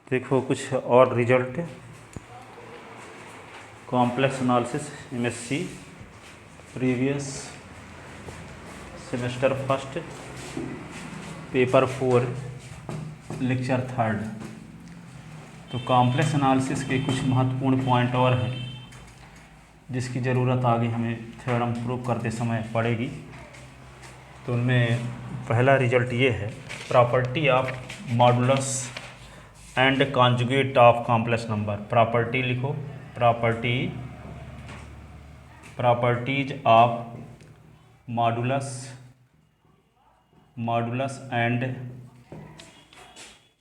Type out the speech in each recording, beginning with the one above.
देखो कुछ और result. Complex analysis MSc previous semester first paper 4 lecture 3। तो कॉम्प्लेक्स एनालिसिस के कुछ महत्वपूर्ण पॉइंट और हैं जिसकी ज़रूरत आगे हमें थ्योरम प्रूव करते समय पड़ेगी। तो उनमें पहला रिजल्ट ये है, property of modulus and conjugate of complex number. Property लिखो, properties of modulus and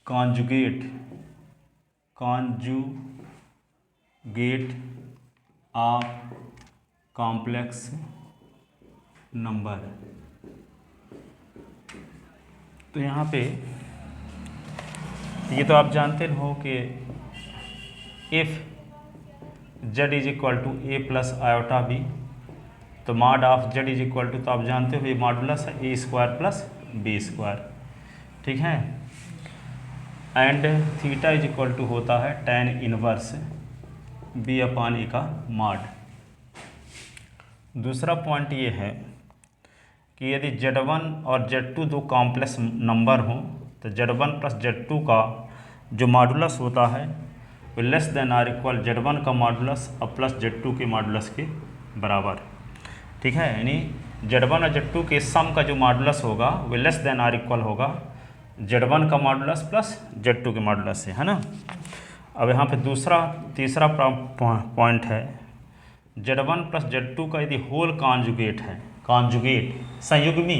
conjugate of complex number. तो यहाँ पे ये तो आप जानते हो कि if z is equal to A plus iota B, तो mod of z is equal to, तो आप जानते हो ये मॉडुलस है a square plus B square, ठीक है। And theta is equal to होता है tan इनवर्स बी अपान ए का मॉड। दूसरा पॉइंट ये है कि यदि z1 और z2 दो कॉम्प्लेक्स नंबर हों तो z1 प्लस z2 का जो मॉडुलस होता है वो less than or equal z1 का मॉडुलस और प्लस z2 के मॉडुलस के बराबर, ठीक है। यानी z1 और z2 के सम का जो मॉडुलस होगा वो लेस देन आर इक्वल होगा z1 का मॉडुलस प्लस z2 के मॉडुलस से, है ना। अब यहाँ पे तीसरा पॉइंट है, z1 प्लस z2 का यदि होल कॉन्जुगेट है, कॉन्जुगेट संयुग्मी,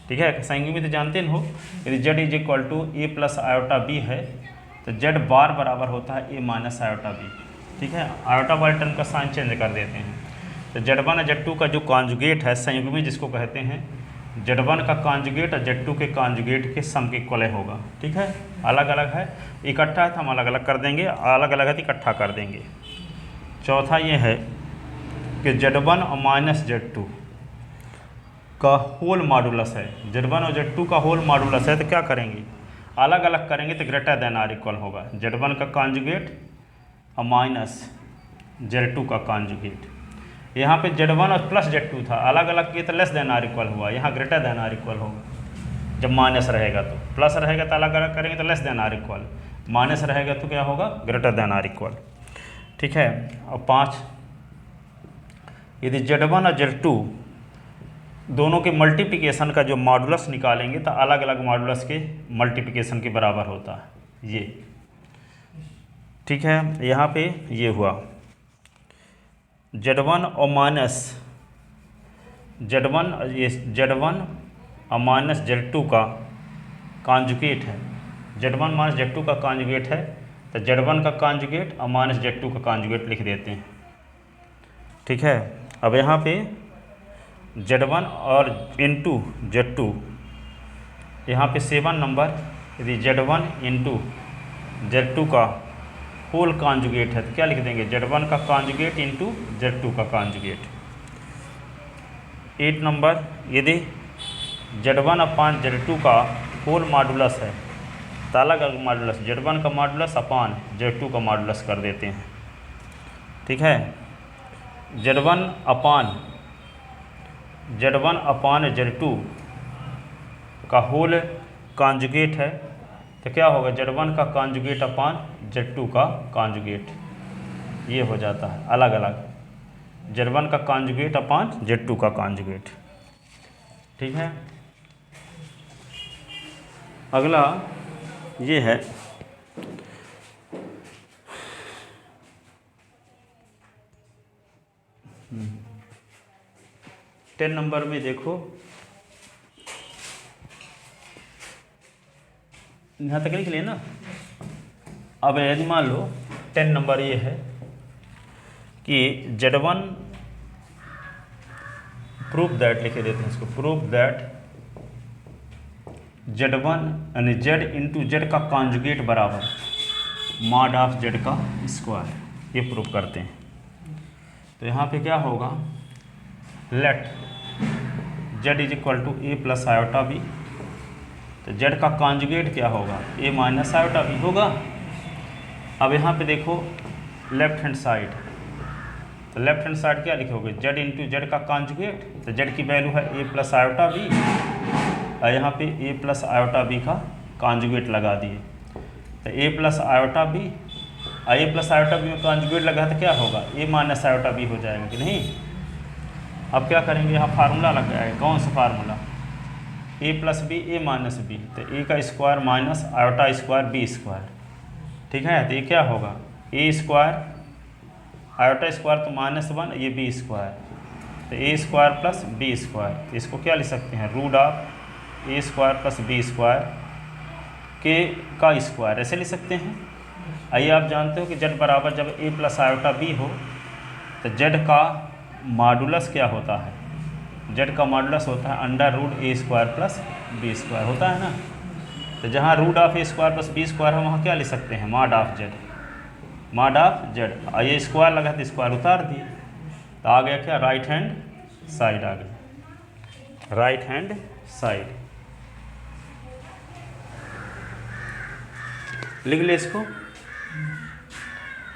ठीक है, संयुग्मी तो जानते हो, यदि z is equal to A plus iota B है तो z बार बराबर होता है ए माइनस आयोटा बी, ठीक है। आयोटा वाले टर्म का साइन चेंज कर देते हैं। तो z1 और z2 का जो कॉन्जुगेट है संयुग्मी जिसको कहते हैं, z1 का कॉन्जुगेट और z2 के कॉन्जुगेट के सम के इक्वल होगा, ठीक है। अलग अलग है, इकट्ठा है तो हम अलग अलग कर देंगे, अलग अलग है तो इकट्ठा कर देंगे। चौथा ये है कि z1 और माइनस z2 का होल मॉडुलस है, z1 और z2 का होल मॉडुलस है, तो क्या करेंगे, अलग अलग करेंगे तो ग्रेटर देन आर इक्वल होगा z1 का कॉन्जुगेट और माइनस z2 का कॉन्जुगेट। यहाँ पे z1 और प्लस z2 था, अलग अलग किए तो लेस देन आर इक्वल हुआ, यहाँ ग्रेटर देन आर इक्वल होगा। जब माइनस रहेगा तो प्लस रहेगा तो अलग अलग करेंगे तो less than or equal, minus रहेगा तो क्या होगा, ग्रेटर देन आर इक्वल, ठीक है। और 5, यदि z1 और z2 दोनों के मल्टीप्लिकेशन का जो मॉडुलस निकालेंगे तो अलग अलग मॉडुलस के मल्टीप्लिकेशन के बराबर होता है ये, ठीक है। यहाँ पे ये हुआ z1 और माइनस z1 और माइनस z2 का कॉन्जुगेट है, z1 माइनस z2 का कॉन्जुगेट है तो z1 का कॉन्जुगेट और माइनस z2 का कॉन्जुगेट लिख देते हैं, ठीक है। अब यहाँ पे z1 और इंटू z2, यहाँ पे 7 नंबर, यदि z1 इंटू z2 का होल कॉन्जुगेट है तो क्या लिख देंगे, z1 का कॉन्जुगेट इंटू z2 का कॉन्जुगेट। 8 नंबर, यदि z1 अपान z2 का होल मॉडुलस है तो अलग अलग मॉडुलस, z1 का मॉडुलस अपान z2 का मॉडुलस कर देते हैं, ठीक है। z1 अपान z2 का होल कॉन्जुगेट है तो क्या होगा, z1 का कॉन्जुगेट अपान z2 का कॉन्जुगेट, ये हो जाता है अलग अलग, z1 का कॉन्जुगेट अपान z2 का कॉन्जुगेट, ठीक है। अगला ये है, टेन नंबर में देखो, यहाँ तक लिख लिया ना। अब यदि मान लो 10 नंबर ये है कि z1 प्रूफ दैट, लिखे देते हैं इसको, प्रूफ दैट z1 यानी z इंटू जेड का कॉन्जुगेट बराबर मॉड ऑफ z का स्क्वायर, ये प्रूफ करते हैं। तो यहाँ पे क्या होगा, let z is equal to A plus iota B, तो z का कॉन्जुगेट क्या होगा, ए माइनस आयोटा बी होगा, अब यहाँ पे देखो लेफ्ट हैंड साइड, तो लेफ्ट हैंड साइड क्या लिखोगे, जेड इंटू जेड का कॉन्जुगेट, तो जेड की वैल्यू है ए प्लस आयोटा बी, और यहाँ पे ए प्लस आयोटा बी का कॉन्जुगेट लगा दिए, तो ए plus iota b, a plus iota B में कॉन्जुगेट लगा तो क्या होगा, ए माइनस आयोटा बी हो जाएगा कि नहीं। अब क्या करेंगे, यहाँ फार्मूला लग जाएगा, कौन सा formula, A plus B A minus B, तो ए का square minus iota square B square, ठीक है। तो ये क्या होगा, ए स्क्वायर आयोटा स्क्वायर तो -1, ये बी स्क्वायर, तो A square plus B square, तो इसको क्या लिख सकते हैं, root of A square plus B square के का स्क्वायर, ऐसे लिख सकते हैं। आइए आप जानते हो कि जेड बराबर जब ए प्लस आयोटा बी हो तो जेड का मॉडुलस क्या होता है, जेड का मॉडुलस होता है under root A square plus B square, होता है ना। तो जहाँ root of A square plus B square है वहाँ क्या लिख सकते हैं, mod of Z, mod of Z. ये स्क्वायर लगा तो स्क्वायर उतार दिए, तो आ गया क्या, राइट हैंड साइड आ गया, राइट हैंड साइड। लिख ले इसको।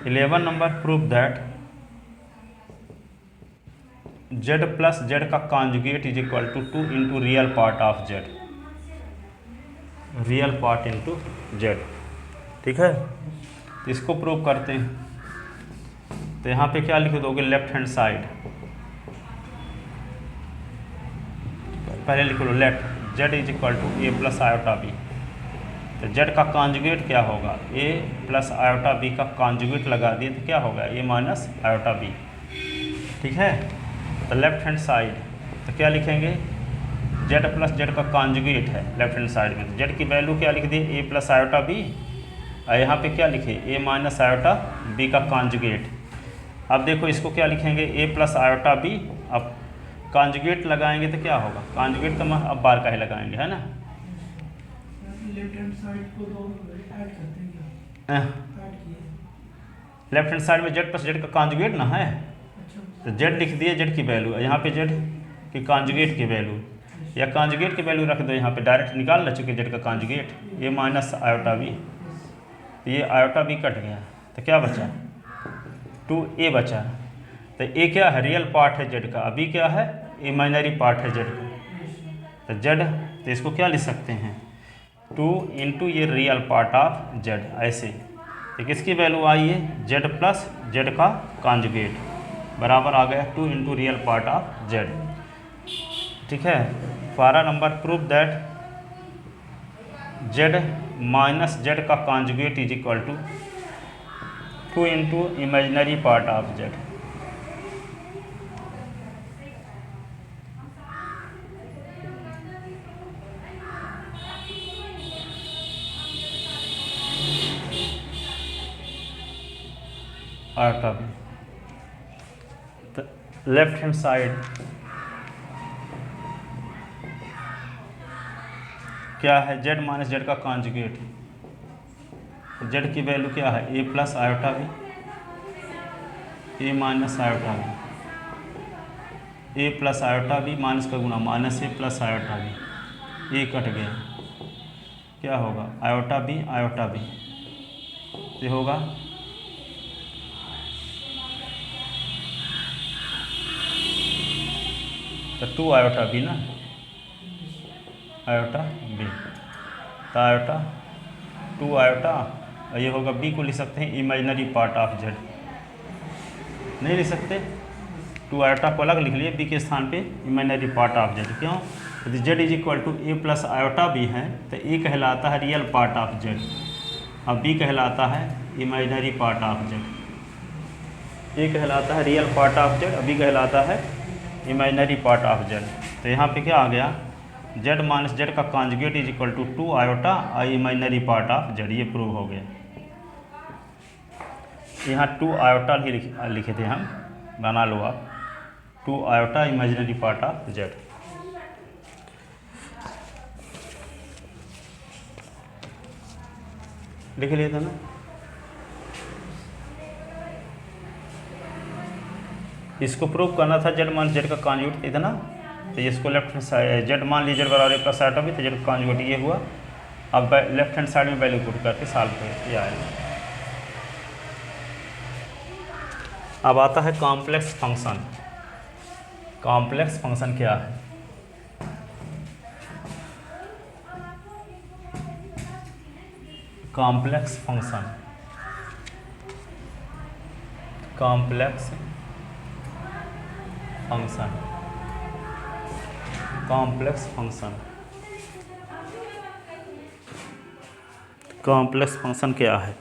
11 number, prove that z plus z का conjugate is equal to 2 into real part of z, real part into z, ठीक है। तो इसको प्रूव करते हैं। तो यहाँ पे क्या लिख दोगे, लेफ्ट हैंड साइड, पहले लिख लो left, z is equal to A plus iota B, तो जेड का कॉन्जुगेट क्या होगा, ए प्लस आयोटा बी का कॉन्जुगेट लगा दिए तो क्या होगा, ए माइनस आयोटा बी, ठीक है। तो लेफ्ट हैंड साइड, तो क्या लिखेंगे, जेड प्लस जेड का कॉन्जुगेट है लेफ्ट हैंड साइड में, तो जेड की वैल्यू क्या लिख दिए, ए प्लस आयोटा बी, और यहाँ पे क्या लिखे, ए माइनस आयोटा बी का कॉन्जुगेट। अब देखो इसको क्या लिखेंगे, ए प्लस आयोटा बी, अब कॉन्जुगेट लगाएंगे तो क्या होगा, कॉन्जुगेट तो अब बार का ही लगाएंगे, है ना। लेफ्ट हैंड साइड को तो ऐड करते हैं क्या, ऐड किए, लेफ्ट हैंड साइड में जेड प्लस जेड का कॉन्जुगेट ना है, अच्छा, तो जेड लिख दिए, जेड की वैल्यू, यहाँ पे जेड की कॉन्जुगेट की वैल्यू, या कॉन्जुगेट की वैल्यू रख दो, यहाँ पे डायरेक्ट निकाल ले चुके जेड का कॉन्जुगेट, ए माइनस आयोटा बी, तो ये आयोटा बी कट गया, तो क्या बचा, 2a बचा। तो ए क्या है, रियल पार्ट है जेड का, अभी क्या है, इमेजिनरी पार्ट है जेड का, तो जेड, तो इसको क्या लिख सकते हैं, 2 इंटू ये रियल पार्ट ऑफ जेड, ऐसे। तो किसकी वैल्यू आई है, जेड प्लस जेड का कॉन्जुगेट बराबर आ गया 2 into real part of z, ठीक है। 12 number, prove that z minus Z का conjugate is equal to 2 into imaginary part of z. Iota B, तो लेफ्ट हैंड साइड क्या है, जेड माइनस जेड का कॉन्जुगेट, जेड की वैल्यू क्या है, a plus iota b, A minus iota b, a plus iota b minus का गुना minus ए plus iota b, ए cut गया, क्या होगा, आयोटा बी, ये होगा तो 2 आयोटा बी ना, आयोटा बी, तो आयोटा 2 आयोटा, और ये होगा बी को लिख सकते हैं इमेजिनरी पार्ट ऑफ जेड, नहीं लिख सकते, 2 आयोटा को अलग लिख लिए, बी के स्थान पे इमेजिनरी पार्ट ऑफ जेड, क्यों, यदि Z is equal to A plus iota B है तो ए कहलाता है रियल पार्ट ऑफ जेड, अब बी कहलाता है imaginary part of Z, A कहलाता है real part of Z, B कहलाता है इमेजिनरी पार्ट ऑफ जेड। तो यहाँ पे क्या आ गया, जेड माइनस जेड का conjugate is equal to 2 iota और इमेजिनरी पार्ट ऑफ जेड, ये प्रूव हो गया। यहाँ 2 आयोटा ही लिखे थे हम, बना लो आप, 2 iota imaginary part of Z. लिख लिया था ना। इसको प्रूव करना था, जेड मान जेड का कॉन्जुगेट इतना, तो इसको लेफ्ट हैंड साइड, जेड मान लीजिए बराबर ए प्लस आयोटा भी, तो जेड का कॉन्जुगेट ये हुआ। अब लेफ्ट हैंड साइड में वैल्यू पुट करके सॉल्व कर, ये आएगा। अब आता है कॉम्प्लेक्स फंक्शन। कॉम्प्लेक्स फंक्शन क्या है? Complex function, complex function, complex function, complex function क्या है?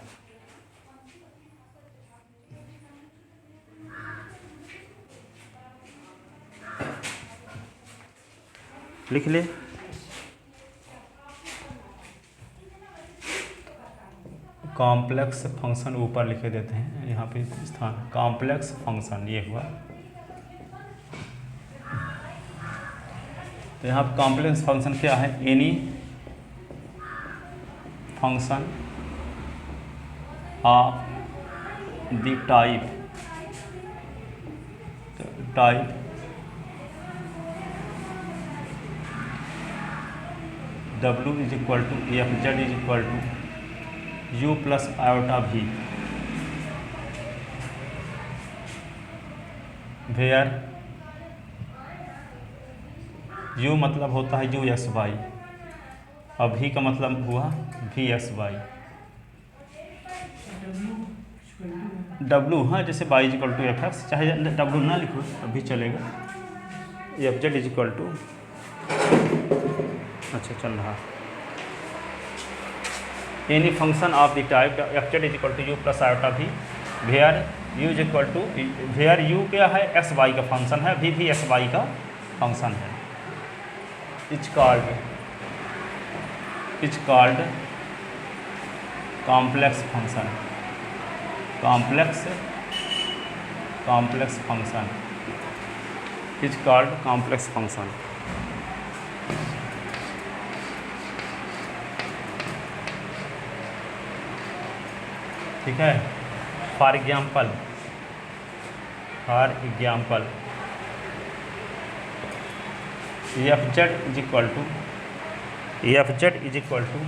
लिख ले। कॉम्प्लेक्स फंक्शन ऊपर लिखे देते हैं, यहाँ पे स्थान कॉम्प्लेक्स फंक्शन ये हुआ। तो यहाँ पे कॉम्प्लेक्स फंक्शन क्या है? Any function of the type W is equal to F Z is equal to u plus iota भी, वेयर u मतलब होता है u एक्स वाई, और v का मतलब हुआ v एक्स वाई। W हाँ, जैसे y is equal to F X, चाहे W ना लिखो अभी चलेगा। F Z is equal to, अच्छा चल रहा, any function of the type F Z is equal to U plus iota भी, where U is equal to, where U क्या है? एक्स वाई का फंक्शन है, भी एक्स वाई का फंक्शन है। Is called complex function, complex function is called complex function. ठीक है। For example f Z is equal to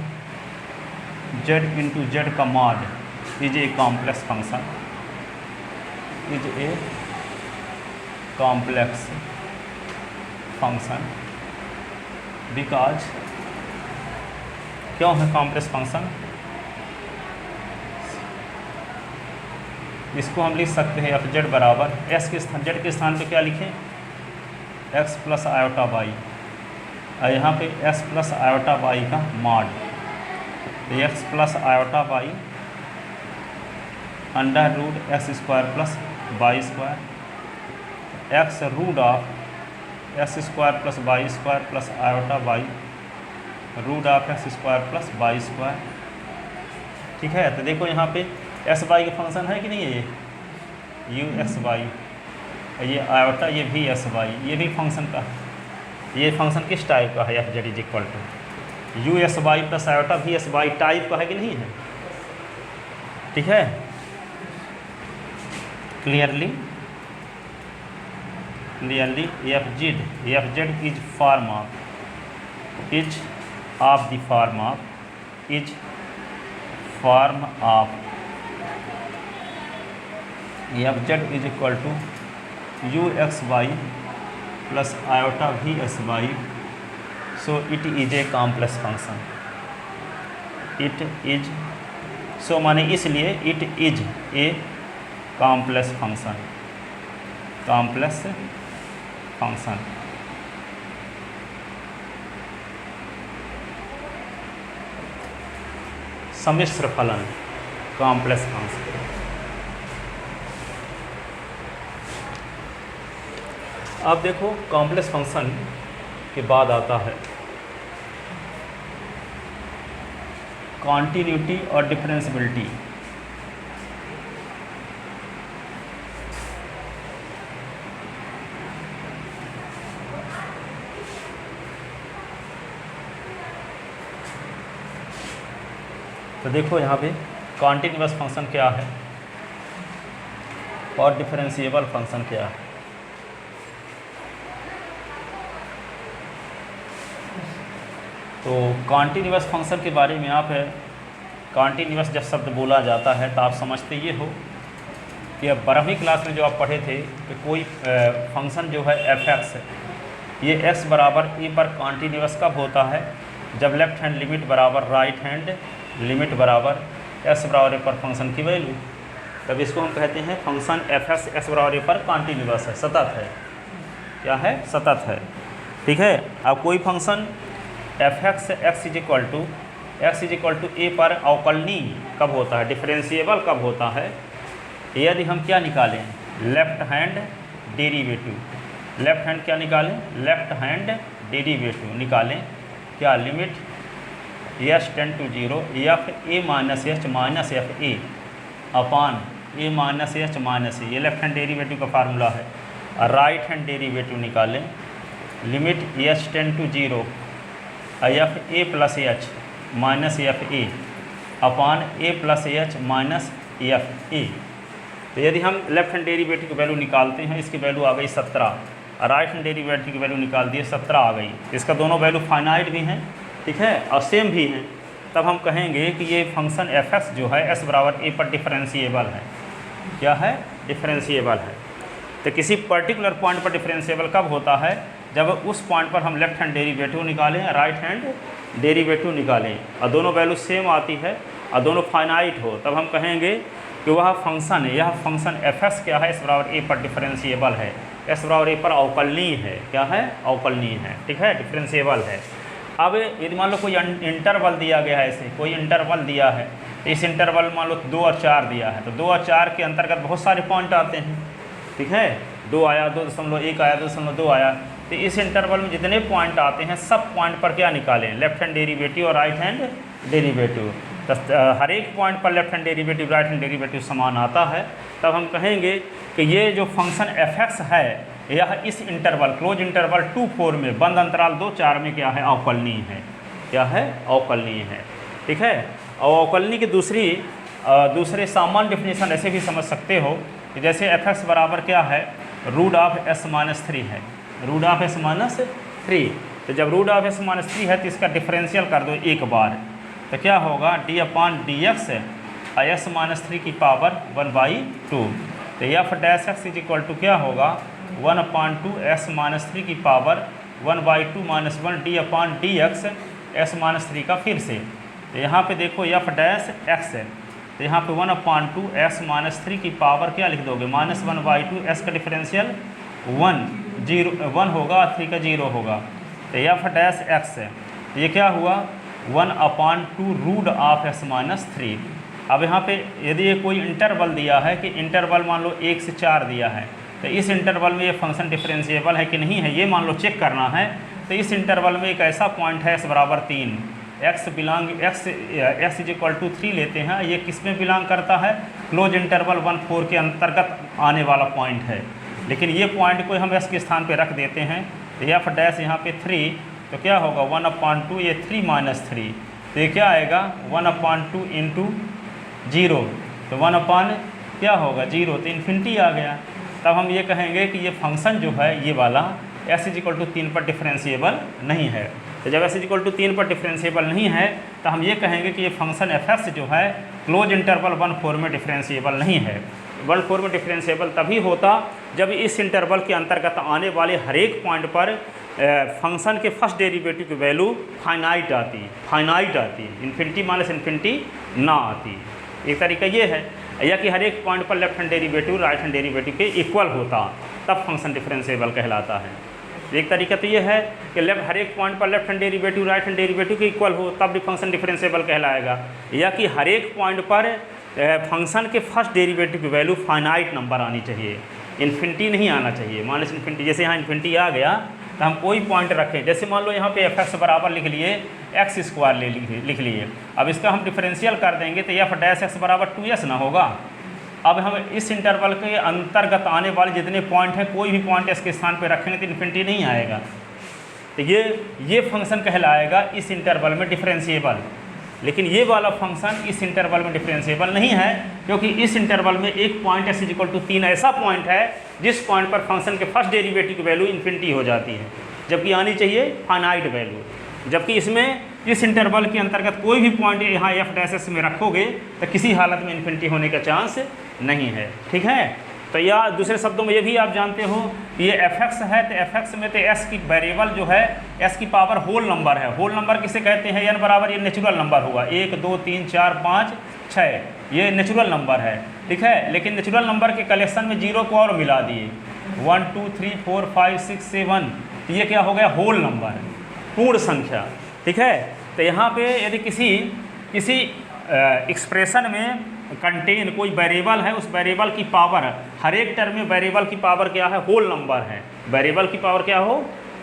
z into Z का mod is a complex function, is a complex function because, क्यों है complex function? इसको हम लिख सकते हैं एफ जेड बराबर एस के स्थान, जेड के स्थान पे क्या लिखें? एक्स प्लस आयोटा वाई, और यहाँ पे एस प्लस आयोटा वाई का मॉड, तो X plus iota Y under root X square plus Y square, X root of X square plus Y square plus iota Y root of X square plus Y square. ठीक है। तो देखो यहाँ पे S Y का फंक्शन है कि नहीं है? ये यू एक्स वाई, ये आयोटा, ये भी एस वाई, ये भी फंक्शन का, ये फंक्शन किस टाइप का है? F Z is equal to u x y plus iota v x y type का है कि नहीं है? ठीक है। Clearly f Z is form of is of the form of f Z is equal to u x y plus iota v x y, so it is a complex function. It is, so माने इसलिए it is a complex function, complex function. सम्मिश्र फलन complex function. अब देखो complex function के बाद आता है कॉन्टिन्यूटी और डिफरेंशियबिलिटी। तो देखो यहाँ पे कॉन्टिन्यूअस फंक्शन क्या है और डिफरेंशिएबल फंक्शन क्या है। तो कॉन्टिन्यूअस फंक्शन के बारे में आप कॉन्टिन्यूअस जब शब्द बोला जाता है तो आप समझते ये हो कि 12वीं क्लास में जो आप पढ़े थे कि कोई फंक्शन जो है f(x) ये x बराबर a पर कॉन्टीन्यूअस कब होता है, जब लेफ्ट हैंड लिमिट बराबर राइट हैंड लिमिट बराबर x बराबर a पर फंक्शन की वैल्यू, तब इसको हम कहते हैं फंक्शन f(x) x बराबर a पर कॉन्टीन्यूअस है, सतत है। क्या है? सतत है। ठीक है। अब कोई function f(x) x is equal to a पर अवकलनीय कब होता है, डिफरेंशिएबल कब होता है, यदि हम क्या निकालें, left hand derivative. Left hand क्या निकालें, लेफ्ट हैंड डेरिवेटिव निकालें। क्या? Limit s tend to 0 f a minus h minus f a upon a minus h minus a, ये लेफ्ट हैंड डेरिवेटिव का फार्मूला है। राइट हैंड डेरिवेटिव निकालें, limit s tend to 0 f a plus h minus f a upon a plus h minus f a. तो यदि हम left hand derivative की value निकालते हैं, इसकी वैल्यू आ गई 17, राइट हैंड डेरिवेटिव की वैल्यू निकाल दिए 17 आ गई। इसका दोनों वैल्यू फाइनाइट भी हैं, ठीक है, और सेम भी हैं। तब हम कहेंगे कि ये फंक्शन f(x) जो है s बराबर a पर डिफरेंशिएबल है। क्या है? डिफरेंशिएबल है। तो किसी पर्टिकुलर पॉइंट पर डिफरेंशिएबल कब होता है, जब उस पॉइंट पर हम लेफ्ट हैंड डेरिवेटिव निकालें, राइट हैंड डेरिवेटिव निकालें और दोनों वैल्यू सेम आती है और दोनों फाइनाइट हो, तब हम कहेंगे कि वह फंक्शन है, यह फंक्शन f(x) क्या है, s बराबर a पर डिफरेंशिएबल है, s बराबर a पर अवकलनीय है। क्या है? अवकलनीय है। ठीक है, डिफरेंशिएबल है। अब यदि मान लो कोई इंटरवल दिया गया है, ऐसे कोई इंटरवल दिया है, इस इंटरवल मान लो 2 और 4 दिया है, तो 2 और 4 के अंतर्गत बहुत सारे पॉइंट आते हैं। ठीक है, 2 आया, 2.1 आया, 2.2 आया, तो इस इंटरवल में जितने पॉइंट आते हैं सब पॉइंट पर क्या निकालें, लेफ्ट हैंड डेरिवेटिव और राइट हैंड डेरिवेटिव। हर एक पॉइंट पर left hand derivative right hand derivative समान आता है, तब हम कहेंगे कि ये जो फंक्शन f(x) है यह इस इंटरवल क्लोज इंटरवल 2-4 में बंद अंतराल 2-4 में क्या है, अवकलनीय है। क्या है? अवकलनीय है। ठीक है। और अवकलनीय की दूसरे सामान्य डेफिनेशन ऐसे भी समझ सकते हो कि जैसे f(x) बराबर क्या है, रूट ऑफ s-3 है, रूट ऑफ s-3। तो जब रूट ऑफ s-3 है तो इसका डिफरेंशियल कर दो एक बार, तो क्या होगा, d/dx s-3 की पावर 1/2। तो f(x) इज इक्वल टू क्या होगा, 1/2 s-3 की पावर 1/2 माइनस 1 d/dx s-3 का फिर से। तो यहाँ पे देखो f(x) है, तो यहाँ पे 1/2 s-3 की पावर क्या लिख दोगे, -1/2 s का डिफरेंशियल 1 होगा और 3 का 0 होगा। तो f(x) है, तो ये क्या हुआ, 1/2 रूट ऑफ s-3। अब यहाँ पे यदि ये कोई इंटरवल दिया है कि इंटरवल मान लो 1 से 4 दिया है, तो इस इंटरवल में ये फंक्शन डिफरेंशिएबल है कि नहीं है, ये मान लो चेक करना है। तो इस इंटरवल में एक ऐसा पॉइंट है s बराबर 3, x इज इक्वल टू 3 लेते हैं, ये किस में बिलोंग करता है, क्लोज इंटरवल 1-4 के अंतर्गत आने वाला पॉइंट है। लेकिन ये पॉइंट को हम s के स्थान पे रख देते हैं, तो f' यहाँ पे 3, तो क्या होगा 1/2, ये 3 माइनस 3, तो ये क्या आएगा 1/2 इंटू 0, तो 1 क्या होगा 0, तो इन्फिनिटी आ गया। तब हम ये कहेंगे कि ये फंक्शन जो है ये वाला s इज इक्वल टू 3 पर डिफरेंशिएबल नहीं है। तो जब s इज इक्वल टू 3 पर डिफरेंशिएबल नहीं है तो हम ये कहेंगे कि ये फंक्शन f(x) जो है क्लोज इंटरवल 1-4 में डिफरेंशिएबल नहीं है। 1-4 में डिफरेंशिएबल तभी होता जब इस इंटरवल के अंतर्गत आने वाले हर एक पॉइंट पर फंक्शन के फर्स्ट डेरिवेटिव की वैल्यू फाइनाइट आती, इन्फिनिटी माइनस इन्फिनिटी ना आती। एक तरीका ये है, या कि हर एक पॉइंट पर left hand derivative right hand derivative के इक्वल होता, तब फंक्शन डिफरेंशिएबल कहलाता है। एक तरीका तो ये है कि हर एक पॉइंट पर left hand derivative right hand derivative के इक्वल हो, तब भी फंक्शन डिफरेंशिएबल कहलाएगा। या कि हर एक पॉइंट पर फंक्शन के फर्स्ट डेरिवेटिव की वैल्यू फाइनाइट नंबर आनी चाहिए, इन्फिनिटी नहीं आना चाहिए, माइनस इन्फिनिटी। जैसे यहाँ इन्फिनिटी आ गया तो हम कोई पॉइंट रखें, जैसे मान लो यहाँ पे f(x) बराबर लिख लिए x² लिख लिए, अब इसका हम डिफरेंशियल कर देंगे तो f' बराबर 2s ना होगा। अब हम इस इंटरवल के अंतर्गत आने वाले जितने पॉइंट हैं कोई भी पॉइंट इसके स्थान पे रखेंगे तो इन्फिनिटी नहीं आएगा, तो ये फंक्शन कहलाएगा इस इंटरवल में डिफरेंशिएबल। लेकिन ये वाला फंक्शन इस इंटरवल में डिफरेंशिएबल नहीं है, क्योंकि इस इंटरवल में एक पॉइंट s इक्वल टू 3 ऐसा पॉइंट है जिस पॉइंट पर फंक्शन के फर्स्ट डेरिवेटिव की वैल्यू इन्फिनिटी हो जाती है, जबकि आनी चाहिए फाइनाइट वैल्यू। जबकि इसमें इस इंटरवल के अंतर्गत कोई भी पॉइंट यहाँ एफ डैश एस में रखोगे तो किसी हालत में इन्फिनिटी होने का चांस नहीं है। ठीक है, तो या दूसरे शब्दों में ये भी आप जानते हो ये एफ एक्स है, तो एफ एक्स में तो एस की वेरिएबल जो है एस की पावर होल नंबर है। होल नंबर किसे कहते हैं? एन बराबर ये नेचुरल नंबर हुआ, 1 2 3 4 5 6, ये नेचुरल नंबर है। ठीक है, लेकिन नेचुरल नंबर के कलेक्शन में जीरो को और मिला दिए, 1 2 3 4 5 6 7, तो ये क्या हो गया? होल नंबर, पूर्ण संख्या। ठीक है, तो यहाँ पे यदि किसी एक्सप्रेशन में कंटेन कोई वेरिएबल है, उस वेरिएबल की पावर, हर एक टर्म में वेरिएबल की पावर क्या है? होल नंबर है। वेरिएबल की पावर क्या हो?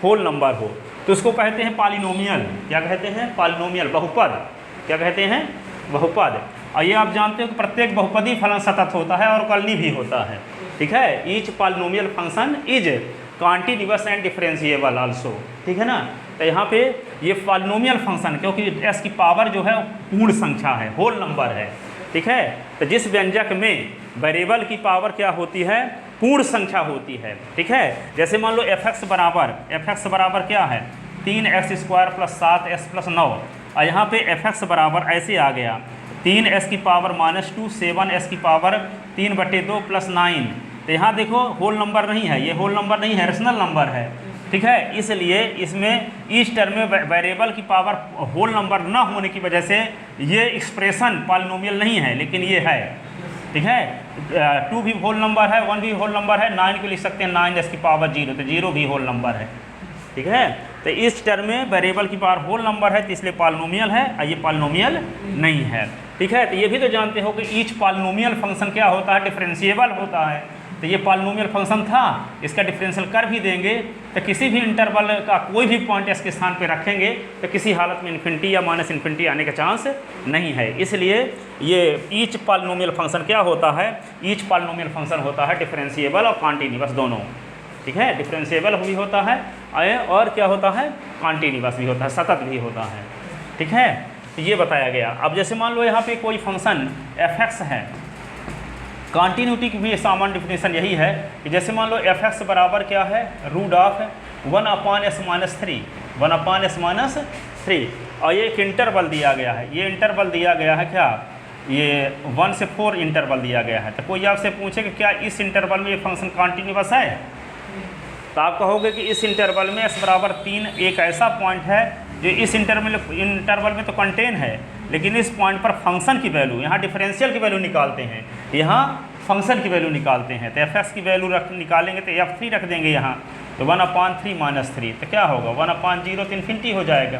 होल नंबर हो, तो उसको कहते हैं पॉलिनोमियल। क्या कहते हैं? पॉलिनोमियल, बहुपद। क्या कहते हैं? बहुपद। और ये आप जानते हो कि प्रत्येक बहुपदी फलन सतत होता है और कलनी भी होता है। ठीक है, each polynomial function is continuous and differentiable also. ठीक है ना, तो यहाँ पे ये पॉलिनोमियल फंक्शन, क्योंकि एस की पावर जो है पूर्ण संख्या है, होल नंबर है। ठीक है, तो जिस व्यंजक में वेरिएबल की पावर क्या होती है? पूर्ण संख्या होती है। ठीक है, जैसे मान लो एफ एक्स बराबर क्या है? 3x² + 7s + 9, और यहाँ पे एफ एक्स बराबर ऐसे आ गया 3s की पावर -2 7s की पावर 3/2 + 9। तो यहाँ देखो होल नंबर नहीं है, ये होल नंबर नहीं है, रेशनल नंबर है। ठीक है, इसलिए इसमें इस टर्म में वेरिएबल की पावर होल नंबर न होने की वजह से ये एक्सप्रेशन पॉलिनोमियल नहीं है, लेकिन ये है। ठीक है, 2 भी होल नंबर है, 1 भी होल नंबर है, 9 को लिख सकते हैं 9s की पावर 0, तो 0 भी होल नंबर है। ठीक है, तो इस टर्म में वेरिएबल की पावर होल नंबर है, तो इसलिए पॉलिनोमियल है, और ये पॉलिनोमियल नहीं है। ठीक है, तो ये भी तो जानते हो कि ईच पॉलिनोमियल फंक्शन क्या होता है? डिफरेंशिएबल होता है। तो ये पॉलिनोमियल फंक्शन था, इसका डिफरेंशियल कर भी देंगे तो किसी भी इंटरवल का कोई भी पॉइंट इसके स्थान पे रखेंगे तो किसी हालत में इन्फिनिटी या माइनस इन्फिनिटी आने का चांस नहीं है। इसलिए ये ईच पॉलिनोमियल फंक्शन क्या होता है? ईच पॉलिनोमियल फंक्शन होता है डिफरेंशिएबल और कॉन्टिन्यूअस दोनों। ठीक है, डिफरेंशिएबल भी होता है और क्या होता है? कॉन्टिन्यूअस भी होता है, सतत भी होता है। ठीक है, तो ये बताया गया। अब जैसे मान लो यहाँ पे कोई फंक्शन एफ एक्स है, कॉन्टीन्यूटी की भी सामान्य डिफिनेशन यही है कि जैसे मान लो एफ एक्स बराबर क्या है? √1/s - 3, 1/s - 3, और ये एक इंटरवल दिया गया है। ये इंटरवल दिया गया है क्या? ये 1 से 4 इंटरवल दिया गया है। तो कोई आपसे पूछे कि क्या इस इंटरवल में ये फंक्शन कॉन्टीन्यूअस है, तो आप कहोगे कि इस इंटरवल में s बराबर 3 एक ऐसा पॉइंट है जो इस इंटरवल में तो कंटेन है, लेकिन इस पॉइंट पर फंक्शन की वैल्यू, यहाँ डिफरेंशियल की वैल्यू निकालते हैं, यहाँ फंक्शन की वैल्यू निकालते हैं। तो एफ एक्स की वैल्यू निकालेंगे तो f3 रख देंगे यहाँ, तो 1/3 - 3, तो क्या होगा? 1/0 तो इन्फिनिटी हो जाएगा।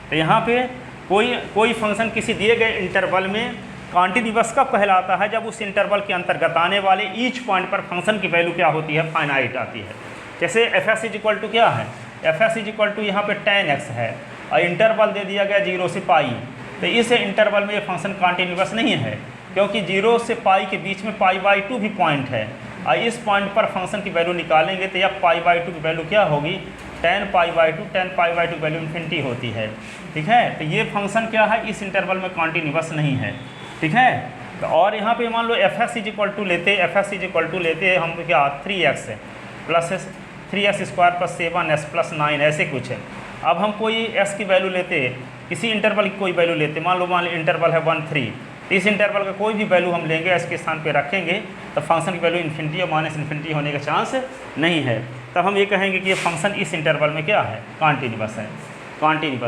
तो यहाँ पे कोई फंक्शन किसी दिए गए इंटरवल में कॉन्टिन्यूअस कब कहलाता है? जब उस इंटरवल के अंतर्गत आने वाले ईच पॉइंट पर फंक्शन की वैल्यू क्या होती है? फाइनाइट आती है। जैसे एफ एक्स इक्वल टू क्या है? एफ एक्स इक्वल टू यहाँ पे tan x है और इंटरवल दे दिया गया 0 से π, तो इस इंटरवल में ये फंक्शन कॉन्टिन्यूअस नहीं है, क्योंकि 0 से π के बीच में π/2 भी पॉइंट है, और इस पॉइंट पर फंक्शन की वैल्यू निकालेंगे तो यह π/2 की वैल्यू क्या होगी? tan π/2 वैल्यू इन्फिनिटी होती है। ठीक है, तो ये फंक्शन क्या है? इस इंटरवल में कॉन्टिन्यूअस नहीं है। ठीक है, तो और यहाँ पे मान लो एफ एक्स इक्वल टू लेते हम क्या? 3x + 3s² + 7s + 9 ऐसे कुछ है। अब हम कोई s की वैल्यू लेते, किसी इंटरवल की कोई वैल्यू लेते, मान लो इंटरवल है 1 3, इस इंटरवल का कोई भी वैल्यू हम लेंगे, s के स्थान पे रखेंगे, तो फंक्शन की वैल्यू इन्फिनिटी या माइनस इन्फिनिटी होने का चांस नहीं है। तब हम ये कहेंगे कि ये फंक्शन इस इंटरवल में क्या है? कॉन्टिन्यूअस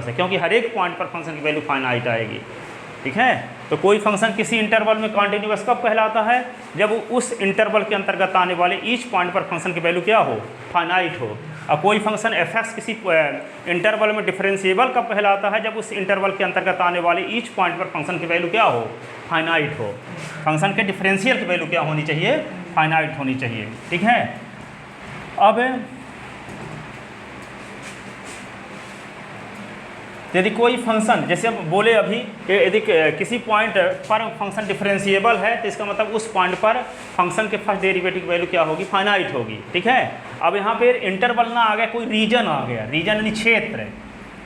है, क्योंकि हर एक पॉइंट पर फंक्शन की वैल्यू फाइनाइट आएगी। ठीक है, तो कोई फंक्शन किसी इंटरवल में कॉन्टिन्यूअस कब कहलाता है? जब उस इंटरवल के अंतर्गत आने वाले ईच पॉइंट पर फंक्शन की वैल्यू क्या हो? फाइनाइट हो। और कोई फंक्शन एफ एक्स किसी इंटरवल में डिफरेंशिएबल कब कहलाता है? जब उस इंटरवल के अंतर्गत आने वाले ईच पॉइंट पर फंक्शन की वैल्यू क्या हो? फाइनाइट हो। फंक्शन के डिफरेंशियल की वैल्यू क्या होनी चाहिए? फाइनाइट होनी चाहिए। ठीक है, अब यदि कोई फंक्शन, जैसे हम बोले अभी कि यदि किसी पॉइंट पर फंक्शन डिफरेंशिएबल है, तो इसका मतलब उस पॉइंट पर फंक्शन के फर्स्ट डेरिवेटिव की वैल्यू क्या होगी? फाइनाइट होगी। ठीक है, अब यहाँ पे इंटरवल ना आ गया, कोई रीजन आ गया, रीजन यानी क्षेत्र।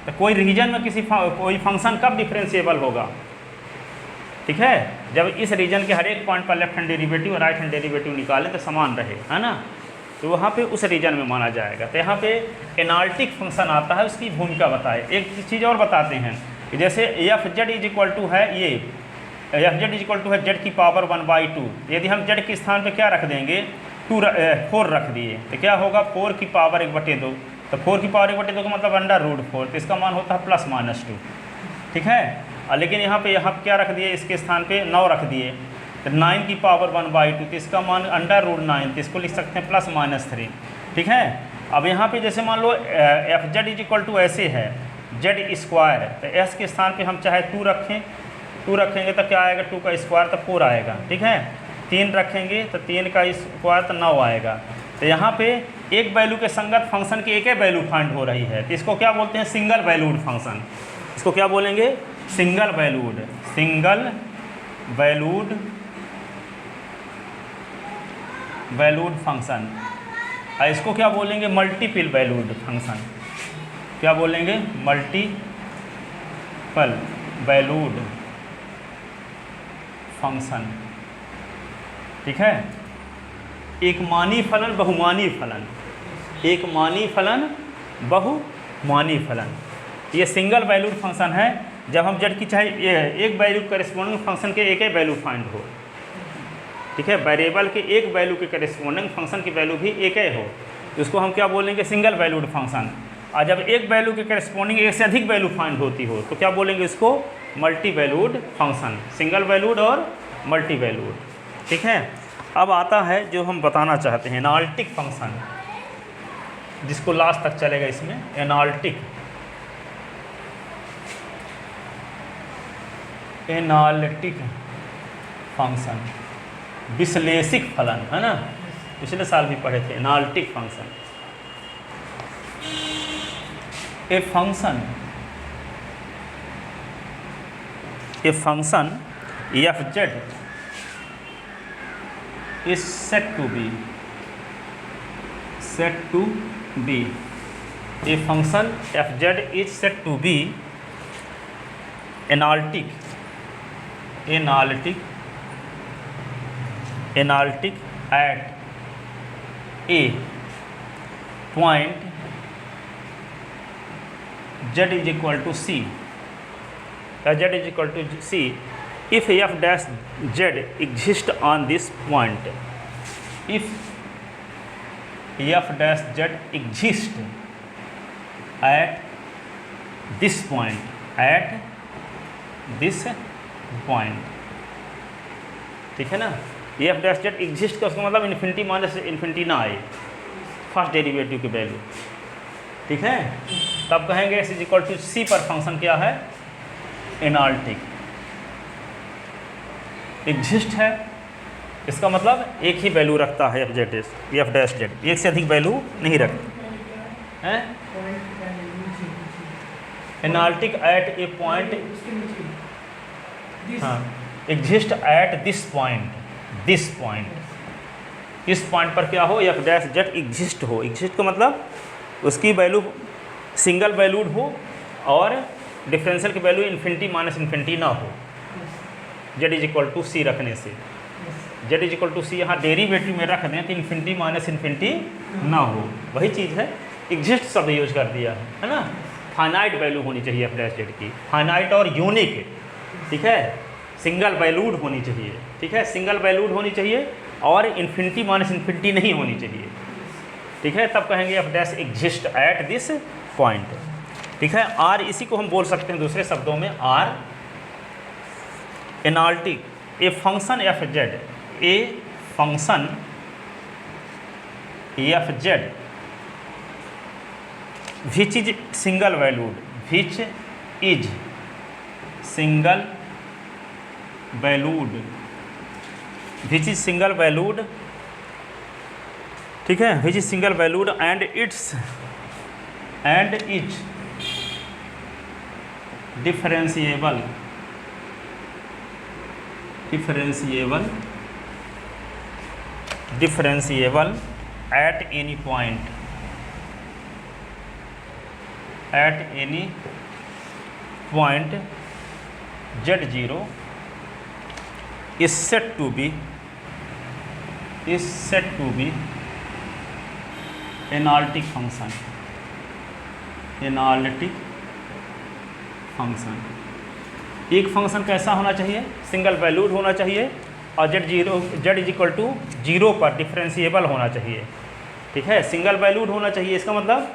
तो कोई रीजन में कोई फंक्शन कब डिफरेंशिएबल होगा? ठीक है, जब इस रीजन के हर एक पॉइंट पर लेफ्ट हैंड डेरिवेटिव और राइट हैंड डेरिवेटिव निकालें तो समान रहे, है ना, तो वहाँ पे उस रीजन में माना जाएगा। तो यहाँ पे एनालिटिक फंक्शन आता है, उसकी भूमिका बताए। एक चीज़ और बताते हैं, कि जैसे F Z is equal to है ये, F Z is equal to है जेड की पावर 1/2। यदि हम जेड के स्थान पे क्या रख देंगे, 4 रख दिए तो क्या होगा 4 की पावर 1/2, तो 4 की पावर 1/2 का मतलब √4, तो इसका मान होता है +-2, ठीक है। लेकिन यहाँ पे क्या रख दिए, इसके स्थान पे 9 रख दिए, तो 9 की पावर 1/2, तो इसका मान √9, तो इसको लिख सकते हैं +-3, ठीक है। अब यहाँ पे जैसे मान लो f Z is equal to ऐसे है Z², तो एस के स्थान पे हम चाहे 2 रखें, 2 रखेंगे तो क्या आएगा, 2 का स्क्वायर तो 4 आएगा, ठीक है। 3 रखेंगे तो 3 का स्क्वायर तो 9 आएगा। तो यहाँ पे एक वैल्यू के संगत फंक्शन की एक ही वैल्यू फाइंड हो रही है, तो इसको क्या बोलते हैं, सिंगल वैल्यूड फंक्शन। इसको क्या बोलेंगे, सिंगल वैल्यूड फंक्शन। और इसको क्या बोलेंगे, मल्टीपल वैल्यूड फंक्शन। क्या बोलेंगे, मल्टीपल वैल्यूड फंक्शन, ठीक है। एक मानी फलन बहुमानी फलन, एक मानी फलन बहुमानी फलन, ये सिंगल वैल्यूड फंक्शन है। जब हम जेड की चाहे एक वैल्यू करेस्पॉन्डिंग फंक्शन के एक ही वैल्यू फाइंड हो, ठीक है, वेरिएबल के एक वैल्यू के करेस्पॉन्डिंग फंक्शन की वैल्यू भी एक ही हो, तो उसको हम क्या बोलेंगे, सिंगल वैल्यूड फंक्शन। और जब एक वैल्यू के करेस्पॉन्डिंग एक से अधिक वैल्यू फाइंड होती हो तो क्या बोलेंगे इसको, multi valued function, single valued और मल्टी वैल्यूड, ठीक है। अब आता है जो हम बताना चाहते हैं, एनालिटिक फंक्शन, जिसको लास्ट तक चलेगा इसमें, एनालिटिक फंक्शन, विश्लेषिक फलन, है ना, पिछले साल भी पढ़े थे। Analytic function, A function F Z is said to be a function fz is said to be analytic at a point z is equal to c, if f dash z exists on this point, if f dash z exists at this point, ठीक है ना। f dash z exist का उसका मतलब infinity minus infinity ना आए, first derivative की value, ठीक है। तब कहेंगे s is equal to c पर फंक्शन क्या है, एनालिटिक। एग्जिस्ट है, इसका मतलब एक ही वैल्यू रखता है एफ डैश जेड, एक से अधिक वैल्यू नहीं रखता है। एनालिटिक एट ए पॉइंट, हाँ, एग्जिस्ट एट दिस पॉइंट, इस पॉइंट पर क्या हो, एफ डैश जेड एग्जिस्ट हो। एग्जिस्ट का मतलब उसकी वैल्यू सिंगल वैल्यूड हो और डिफरेंशियल की वैल्यू इन्फिनिटी माइनस इन्फिनिटी ना हो, जेड इज इक्वल टू सी रखने से। जेड इज इक्वल टू सी यहाँ डेरिवेटिव में रख दें तो इन्फिनिटी माइनस इन्फिनिटी ना हो, वही चीज़ है। एग्जिस्ट शब्द यूज कर दिया है ना। फाइनाइट वैल्यू होनी चाहिए एफ डैश जेड की, फाइनाइट और यूनिक, ठीक है, सिंगल वैल्यूड होनी चाहिए, ठीक है, सिंगल वैल्यूड होनी चाहिए और इन्फिनिटी माइनस इन्फिनिटी नहीं होनी चाहिए, ठीक है। तब कहेंगे F dash exist at this point, ठीक है। आर, इसी को हम बोल सकते हैं दूसरे शब्दों में, are analytic a function F Z, a function F Z which is single valued, which is single valued, which is single valued, ठीक है, which is single valued and is differentiable at any point, z0 is said to be analytic function, एक function कैसा होना चाहिए, single valued होना चाहिए, और z is equal to 0 पर डिफरेंशिएबल होना चाहिए। ठीक है, सिंगल वैल्यूड होना चाहिए, इसका मतलब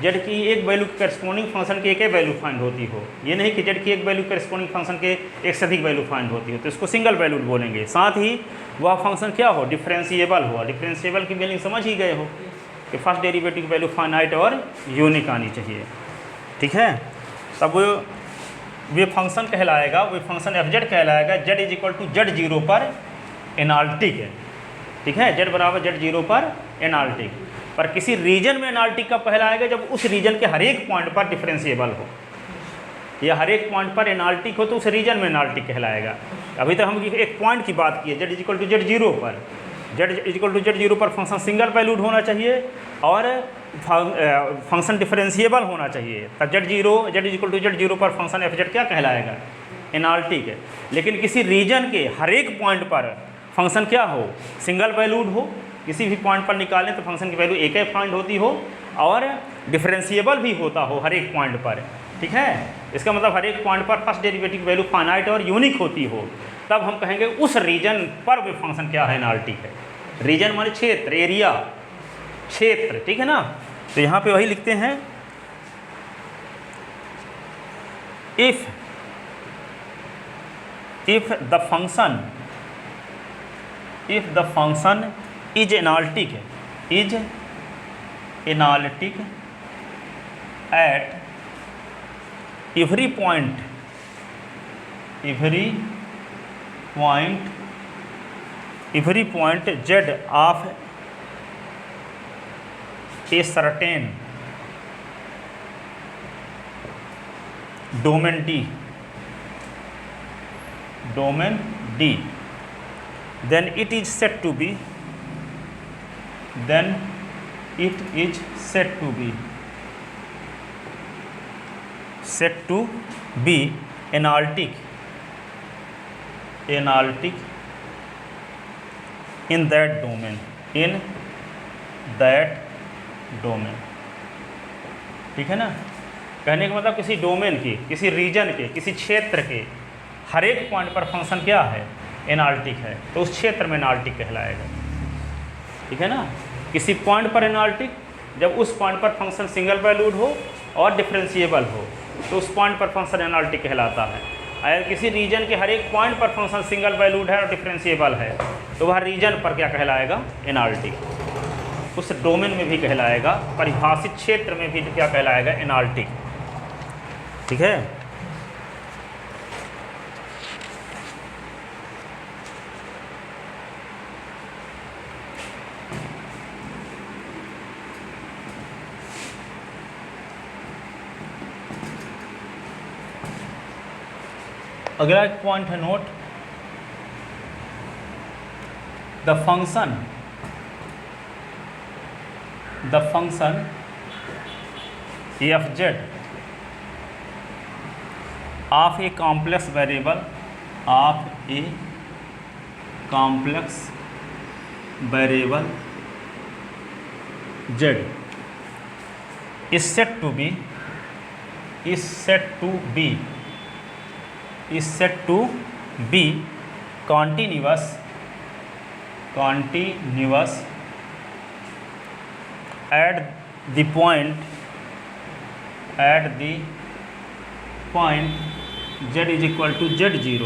z की एक वैल्यू करस्पॉन्डिंग फंक्शन की एक ही वैल्यू फाइंड होती हो, ये नहीं कि z की एक वैल्यू करस्पॉन्डिंग फंक्शन के एक से अधिक वैल्यू फाइंड होती हो, तो इसको सिंगल वैल्यूड बोलेंगे। साथ ही वह फंक्शन क्या हो, डिफरेंशिएबल हो। डिफरेंशिएबल की मीनिंग समझ ही गए हो कि फर्स्ट डेरिवेटिव वैल्यू फाइनाइट और यूनिक आनी चाहिए। ठीक है, तब वे फंक्शन कहलाएगा, वे फंक्शन f(z) कहलाएगा z is equal to z0 पर एनालिटिक है। ठीक है, z बराबर z0 पर एनालिटिक, पर किसी रीजन में एनालिटिक कब कहलाएगा, जब उस रीजन के हर एक पॉइंट पर डिफरेंशिएबल हो, या हर एक पॉइंट पर एनालिटिक हो तो उस रीजन में एनालिटिक कहलाएगा। अभी तक हम एक पॉइंट की बात की है, z is equal to z0 पर, z is equal to z0 पर फंक्शन सिंगल वैल्यूड होना चाहिए और फंक्शन डिफरेंशिएबल होना चाहिए, तब z is equal to z0 पर फंक्शन f(z) क्या कहलाएगा, एनालिटिक है। लेकिन किसी रीजन के हर एक पॉइंट पर फंक्शन क्या हो, सिंगल वैल्यूड हो, किसी भी पॉइंट पर निकालें तो फंक्शन की वैल्यू एक ही फाइंड होती हो और डिफरेंशिएबल भी होता हो हर एक पॉइंट पर। ठीक है, इसका मतलब हर एक पॉइंट पर फर्स्ट डेरिवेटिव वैल्यू फाइनाइट और यूनिक होती हो, तब हम कहेंगे उस रीजन पर वे फंक्शन क्या है, एनालिटिक है। रीजन माने क्षेत्र, एरिया, क्षेत्र। ठीक है ना, तो यहाँ पे वही लिखते हैं, if the function is analytic at every point z of a certain domain D, then it is said to be analytic in that domain। ठीक है ना, कहने का मतलब किसी डोमेन के, किसी रीजन के, किसी क्षेत्र के हर एक पॉइंट पर फंक्शन क्या है, एनालिटिक है, तो उस क्षेत्र में एनालिटिक कहलाएगा। ठीक है ना, किसी पॉइंट पर एनालिटिक, जब उस पॉइंट पर फंक्शन सिंगल वैल्यूड हो और डिफरेंशिएबल हो तो उस पॉइंट पर फंक्शन एनालिटिक कहलाता है। अगर किसी रीजन के हर एक पॉइंट पर फंक्शन सिंगल वैल्यूड है और डिफरेंशिएबल है तो वह रीजन पर क्या कहलाएगा, एनालिटिक। उस डोमेन में भी कहलाएगा, परिभाषित क्षेत्र में भी क्या कहलाएगा, एनालिटिक। ठीक है, अगला एक पॉइंट है note, the function f(z) of a complex variable z is said to be continuous at the point z is equal to z0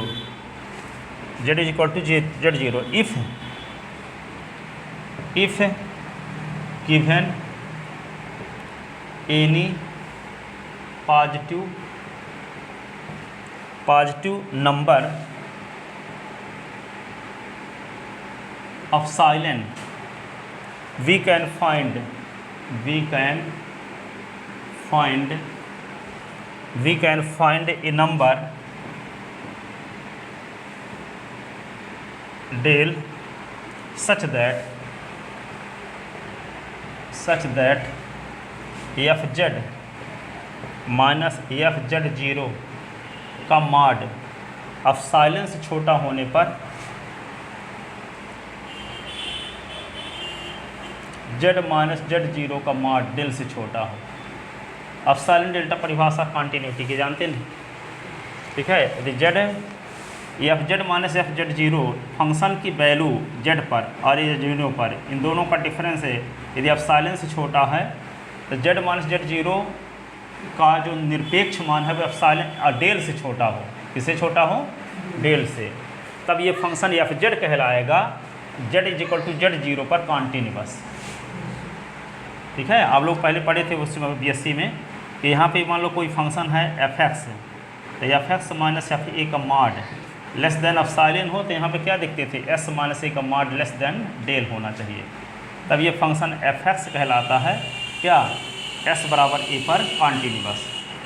if given any positive number of silent, we can find a number del such that f(z) minus f(z0) का mod of silence छोटा होने पर z minus z0 का mod del से छोटा हो। अब silent delta परिभाषा कॉन्टिन्यूटी की जानते नहीं, ठीक है। यदि Z F Z minus F Z zero function की वैल्यू जेड पर और ये जीरो पर, इन दोनों का डिफरेंस है, यदि एप्सिलॉन से छोटा है तो जेड माइनस जेड जीरो का जो निरपेक्ष मान है वो एप्सिलॉन और डेल से छोटा हो। किससे छोटा हो? डेल से। तब ये फंक्शन एफ जेड कहलाएगा Z is equal to Z zero पर कॉन्टीन्यूअस। ठीक है, आप लोग पहले पढ़े थे उसमें बीएससी में कि यहाँ पे मान लो कोई फंक्शन है एफ एक्स, तो एफ एक्स माइनस एफ ए का मॉड लेस देन एप्सिलॉन हो, तो यहाँ पे क्या देखते थे? एस माइनस ए का मॉड लेस देन डेल होना चाहिए। तब ये फंक्शन एफ एक्स कहलाता है क्या? एस बराबर ए पर कॉन्टीन्यूअस।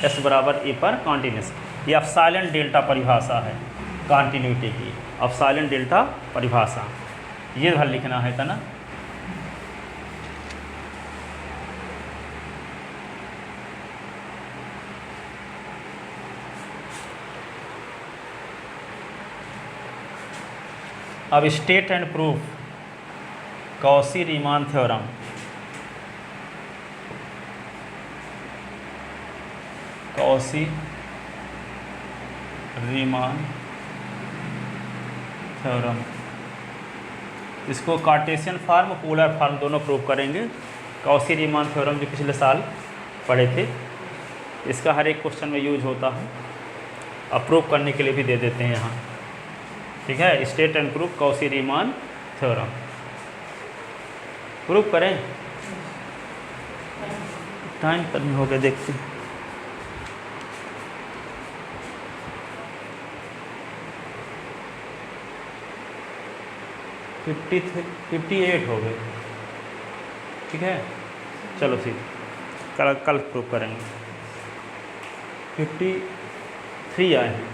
एस बराबर ए पर कॉन्टीन्यूअस। ये एप्सिलॉन डेल्टा परिभाषा है कॉन्टीन्यूटी की, एप्सिलॉन डेल्टा परिभाषा। ये हल लिखना है था ना। अब state and proof Cauchy Riemann theorem. Cauchy Riemann theorem, इसको कार्टेशियन फार्म पोलर फार्म दोनों प्रूव करेंगे। कॉशी रीमान थ्योरम जो पिछले साल पढ़े थे, इसका हर एक क्वेश्चन में यूज होता है। अब प्रूव करने के लिए भी दे देते हैं यहाँ। ठीक है, state and proof Cauchy Riemann theorem prove करें। टाइम पर हो गया, देखते हैं। 58 हो गए। ठीक है, चलो ठीक, कल प्रूव करेंगे। 53 आए हैं।